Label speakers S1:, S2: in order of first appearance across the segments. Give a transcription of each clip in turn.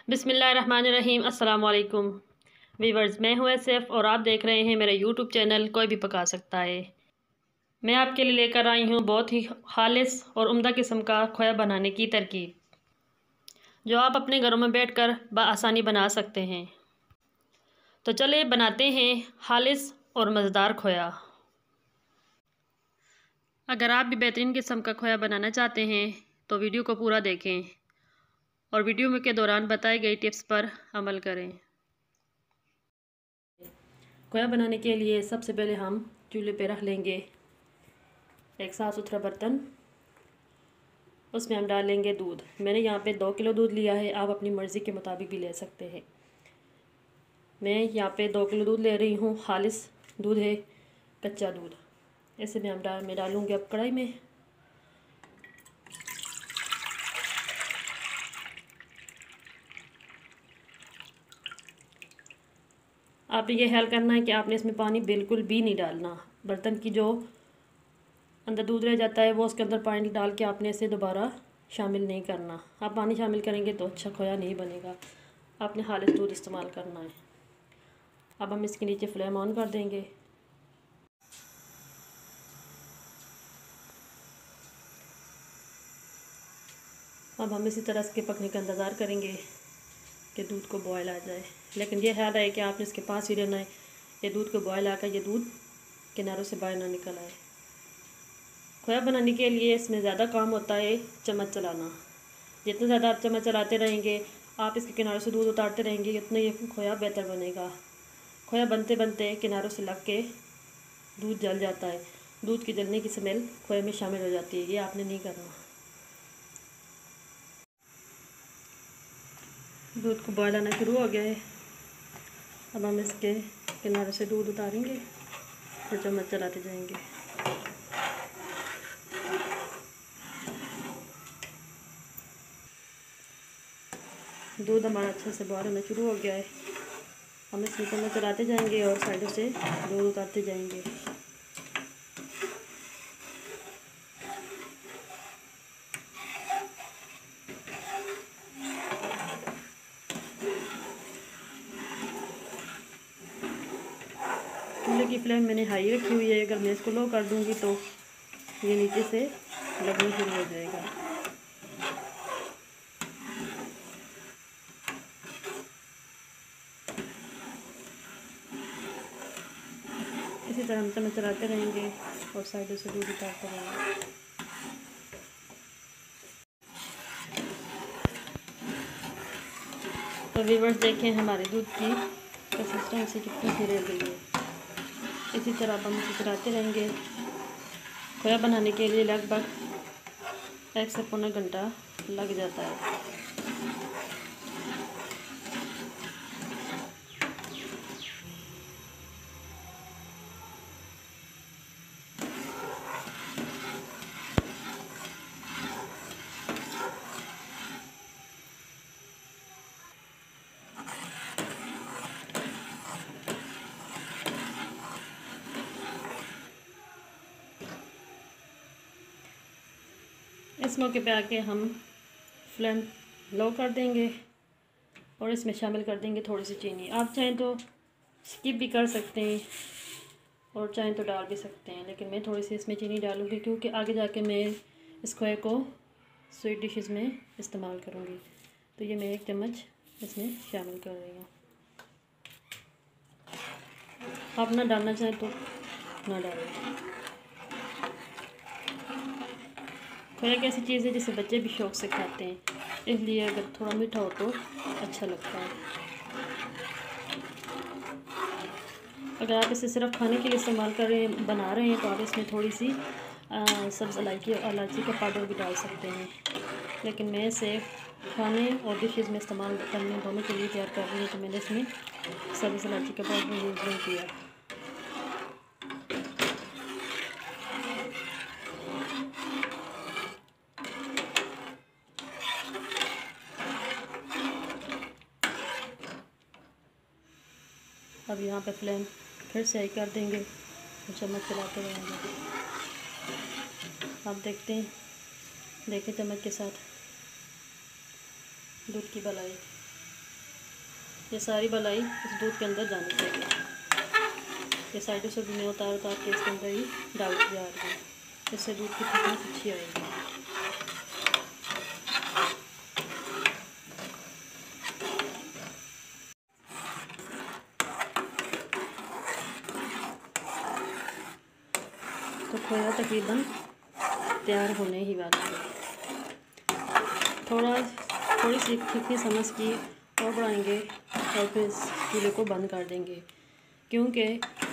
S1: बिस्मिल्लाहिर्रहमानिर्रहीम। अस्सलाम वालेकुम वीवर्स, मैं हूँ सैफ और आप देख रहे हैं मेरा यूट्यूब चैनल कोई भी पका सकता है। मैं आपके लिए लेकर आई हूँ बहुत ही खालिस और उम्दा किस्म का खोया बनाने की तरकीब, जो आप अपने घरों में बैठकर बआसानी बना सकते हैं। तो चलिए बनाते हैं खालिस और मज़ेदार खोया। अगर आप भी बेहतरीन किस्म का खोया बनाना चाहते हैं तो वीडियो को पूरा देखें और वीडियो के दौरान बताई गई टिप्स पर अमल करें। खोया बनाने के लिए सबसे पहले हम चूल्हे पे रख लेंगे एक साफ़ सुथरा बर्तन। उसमें हम डालेंगे दूध। मैंने यहाँ पे 2 किलो दूध लिया है, आप अपनी मर्ज़ी के मुताबिक भी ले सकते हैं। मैं यहाँ पे 2 किलो दूध ले रही हूँ, खालिस दूध है, कच्चा दूध। ऐसे में मैं डालूँगी अब कढ़ाई में। आप ये ख्याल करना है कि आपने इसमें पानी बिल्कुल भी नहीं डालना। बर्तन की जो अंदर दूध रह जाता है वो उसके अंदर पानी डाल के आपने इसे दोबारा शामिल नहीं करना। आप पानी शामिल करेंगे तो अच्छा खोया नहीं बनेगा। आपने खालिस दूध इस्तेमाल करना है। अब हम इसके नीचे फ्लेम ऑन कर देंगे। अब हम इसी तरह इसके पकने का इंतज़ार करेंगे कि दूध को बॉयल आ जाए। लेकिन ये ख्याल है कि आपने इसके पास ही रहना है, ये दूध को बॉयल आकर ये दूध किनारों से बाहर ना निकल आए। खोया बनाने के लिए इसमें ज़्यादा काम होता है चम्मच चलाना। जितना ज़्यादा आप चम्मच चलाते रहेंगे, आप इसके किनारों से दूध उतारते रहेंगे, उतना ये खोया बेहतर बनेगा। खोया बनते बनते किनारों से लग के दूध जल जाता है। दूध की जलने की स्मेल खोए में शामिल हो जाती है, ये आपने नहीं करना। दूध को बॉयल आना शुरू हो गया है। अब हम इसके किनारों से दूध उतारेंगे और चम्मच चलाते जाएंगे। दूध हमारा अच्छे से बॉयल होना शुरू हो गया है। हम इसमें चम्मच चलाते जाएंगे और साइडों से दूध उतारते जाएंगे। चूल्हे की फ्लेम मैंने हाई रखी हुई है। अगर मैं इसको लो कर दूंगी तो ये नीचे से लगना शुरू हो जाएगा। इसी तरह हम चम्मच चलाते रहेंगे और साइडों से दूध उतारते रहेंगे। तो व्यूअर्स देखें हमारे दूध की कंसिस्टेंसी कितनी सी रह गई है। इसी तरह हम इसे चलाते रहेंगे। खोया बनाने के लिए लगभग 1 से पौना घंटा लग जाता है। इस मौके पे आके हम फ्लेम लो कर देंगे और इसमें शामिल कर देंगे थोड़ी सी चीनी। आप चाहें तो स्किप भी कर सकते हैं और चाहें तो डाल भी सकते हैं, लेकिन मैं थोड़ी सी इसमें चीनी डालूँगी क्योंकि आगे जाके मैं इस खोए को स्वीट डिशेस में इस्तेमाल करूँगी। तो ये मैं 1 चम्मच इसमें शामिल कर रही हूँ। आप ना डालना चाहें तो ना डालें। खोया एक ऐसी चीज़ है जिसे बच्चे भी शौक़ से खाते हैं, इसलिए अगर थोड़ा मीठा हो तो अच्छा लगता है। अगर आप इसे सिर्फ खाने के लिए इस्तेमाल बना रहे हैं तो आप इसमें थोड़ी सी सब्ज़ इलायची का पाउडर भी डाल सकते हैं, लेकिन मैं इसे खाने और डिशेज़ में इस्तेमाल करने दोनों के लिए तैयार कर रही हूँ, तो मैंने इसमें सब्ज़ इलायची का पाउडर यूज़ नहीं किया। अब यहाँ पे फ्लेम फिर से हाई कर देंगे और चम्मच चलाते रहेंगे। आप देखें चम्मच के साथ दूध की मलाई ये सारी मलाई इस दूध के अंदर जानी चाहिए। ये साइडों से भी मैं उतार के इसके अंदर ही डालती जा रही हूँ, इससे दूध की थिकनेस अच्छी आएगी। तो खोया तकरीबन तैयार होने ही वाला है। थोड़ी सी थिकनेस समझ की और बढ़ाएंगे और फिर इस चूल्हे को बंद कर देंगे, क्योंकि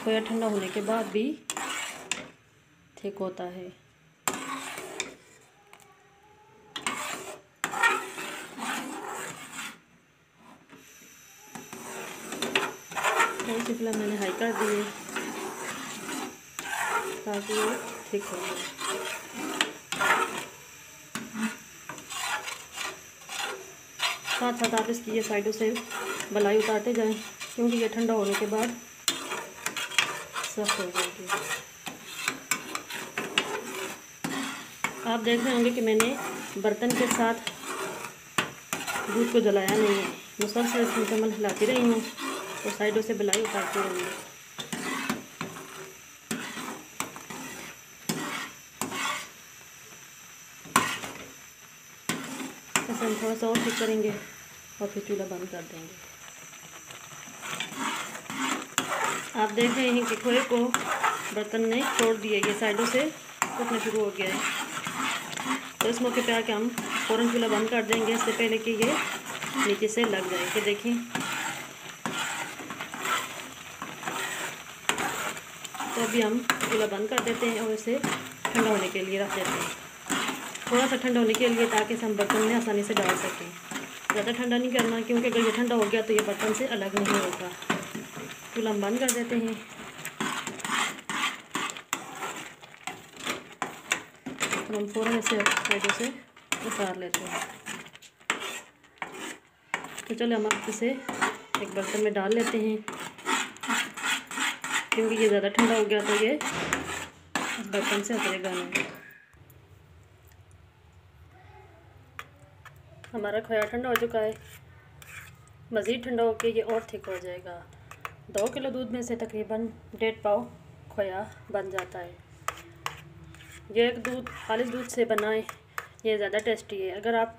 S1: खोया ठंडा होने के बाद भी थिक होता है। थोड़ी सी फ्लेम मैंने हाई कर दी है ताकि वो थिक हो जाए। साथ साथ आप इसकी ये साइडों से मलाई उतारते जाएं, क्योंकि ये ठंडा होने के बाद सख्त हो जाएगी। आप देख रहे होंगे कि मैंने बर्तन के साथ दूध को जलाया नहीं है, मुसलसल मुकम्मल हिलाती रही हूँ और साइडों से मलाई उतारती रही हूँ। ऐसे हम थोड़ा सा और ठीक करेंगे और फिर चूल्हा बंद कर देंगे। आप देख रहे हैं कि खोए को बर्तन ने छोड़ दिए, ये साइडों से उठना शुरू हो गया है। तो इस मौके पे आके हम फ़ौरन चूल्हा बंद कर देंगे, इससे पहले कि ये नीचे से लग जाए। कि देखिए तो अभी हम चूल्हा बंद कर देते हैं और इसे ठंडा होने के लिए रख देते हैं, थोड़ा सा ठंडा होने के लिए, ताकि हम बर्तन में आसानी से डाल सकें। ज़्यादा ठंडा नहीं करना, क्योंकि अगर ये ठंडा हो गया तो ये बर्तन से अलग नहीं होगा। चूल्हा हम बंद कर देते हैं। और हम फ़ौरन इसे साइडों से उतार लेते हैं। तो चलो हम इसे एक बर्तन में डाल लेते हैं, क्योंकि ये ज़्यादा ठंडा हो गया तो ये इस बर्तन से उतरेगा नहीं। हमारा खोया ठंडा हो चुका है, मज़ीद ठंडा होकर ये और थिक हो जाएगा। 2 किलो दूध में से तकरीबन 1.5 पाव खोया बन जाता है। ये एक दूध खालिस दूध से बनाए, ये ज़्यादा टेस्टी है। अगर आप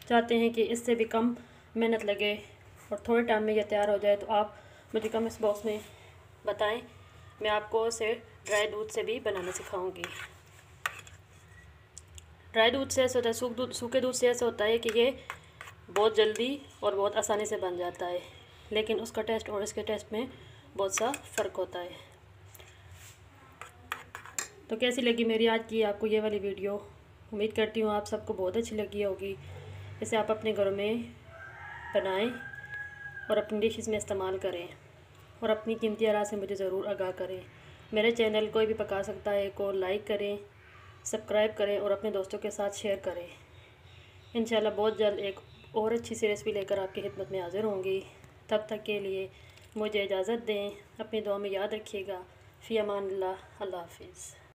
S1: चाहते हैं कि इससे भी कम मेहनत लगे और थोड़े टाइम में ये तैयार हो जाए, तो आप मुझे कमेंट्स बॉक्स में बताएं, मैं आपको इसे ड्राई दूध से भी बनाना सिखाऊंगी। ड्राई दूध से ऐसा होता है, सूखे दूध से ऐसा होता है कि ये बहुत जल्दी और बहुत आसानी से बन जाता है, लेकिन उसका टेस्ट और इसके टेस्ट में बहुत सा फ़र्क होता है। तो कैसी लगी मेरी आज की आपको ये वाली वीडियो? उम्मीद करती हूँ आप सबको बहुत अच्छी लगी होगी। इसे आप अपने घरों में बनाएं और अपनी डिशेस में इस्तेमाल करें, और अपनी कीमती आरा से मुझे ज़रूर आगाह करें। मेरे चैनल कोई भी पका सकता है को लाइक करें, सब्सक्राइब करें और अपने दोस्तों के साथ शेयर करें। इंशाल्लाह बहुत जल्द एक और अच्छी सी रेसिपी लेकर आपकी खिदमत में हाज़िर होंगी। तब तक के लिए मुझे इजाज़त दें। अपनी दुआ में याद रखिएगा। फ़ी अमान अल्लाह। अल्लाह हाफ़िज़।